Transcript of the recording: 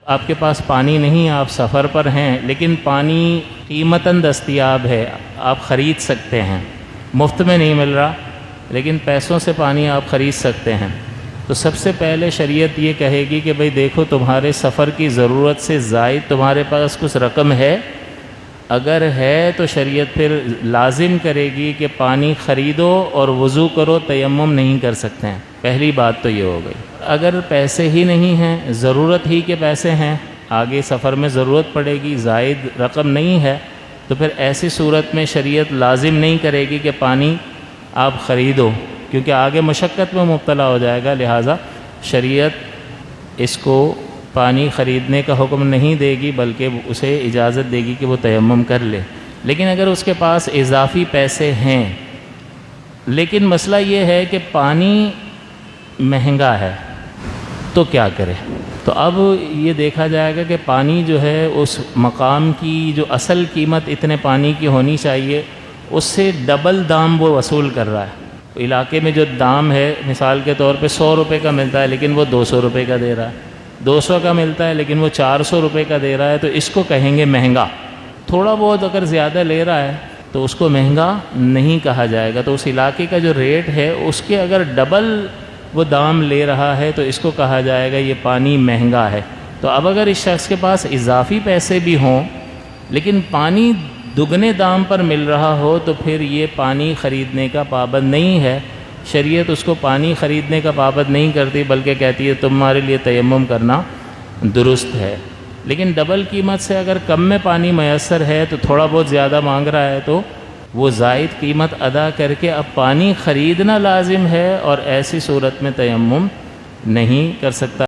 آپ کے پاس پانی نہیں، آپ سفر پر ہیں، لیکن پانی قیمتاً دستیاب ہے، آپ خرید سکتے ہیں، مفت میں نہیں مل رہا لیکن پیسوں سے پانی آپ خرید سکتے ہیں، تو سب سے پہلے شریعت یہ کہے گی کہ بھئی دیکھو تمہارے سفر کی ضرورت سے زائد تمہارے پاس کچھ رقم ہے، اگر ہے تو شریعت پھر لازم کرے گی کہ پانی خریدو اور وضو کرو، تیمم نہیں کر سکتے ہیں۔ پہلی بات تو یہ ہو گئی۔ اگر پیسے ہی نہیں ہیں، ضرورت ہی کے پیسے ہیں، آگے سفر میں ضرورت پڑے گی، زائد رقم نہیں ہے، تو پھر ایسی صورت میں شریعت لازم نہیں کرے گی کہ پانی آپ خریدو، کیونکہ آگے مشقت میں مبتلا ہو جائے گا، لہٰذا شریعت اس کو پانی خریدنے کا حکم نہیں دے گی بلکہ اسے اجازت دے گی کہ وہ تیمم کر لے۔ لیکن اگر اس کے پاس اضافی پیسے ہیں، لیکن مسئلہ یہ ہے کہ پانی مہنگا ہے، تو کیا کرے؟ تو اب یہ دیکھا جائے گا کہ پانی جو ہے اس مقام کی جو اصل قیمت اتنے پانی کی ہونی چاہیے، اس سے ڈبل دام وہ وصول کر رہا ہے۔ علاقے میں جو دام ہے مثال کے طور پہ 100 روپے کا ملتا ہے لیکن وہ 200 روپے کا دے رہا ہے، 200 کا ملتا ہے لیکن وہ 400 روپے کا دے رہا ہے، تو اس کو کہیں گے مہنگا۔ تھوڑا بہت اگر زیادہ لے رہا ہے تو اس کو مہنگا نہیں کہا جائے گا، تو اس علاقے کا جو ریٹ ہے اس کے اگر ڈبل وہ دام لے رہا ہے تو اس کو کہا جائے گا یہ پانی مہنگا ہے۔ تو اب اگر اس شخص کے پاس اضافی پیسے بھی ہوں لیکن پانی دگنے دام پر مل رہا ہو تو پھر یہ پانی خریدنے کا پابند نہیں ہے، شریعت اس کو پانی خریدنے کا پابند نہیں کرتی بلکہ کہتی ہے تمہارے لیے تیمم کرنا درست ہے۔ لیکن ڈبل قیمت سے اگر کم میں پانی میسر ہے تو تھوڑا بہت زیادہ مانگ رہا ہے تو وہ زائد قیمت ادا کر کے اب پانی خریدنا لازم ہے، اور ایسی صورت میں تیمم نہیں کر سکتا۔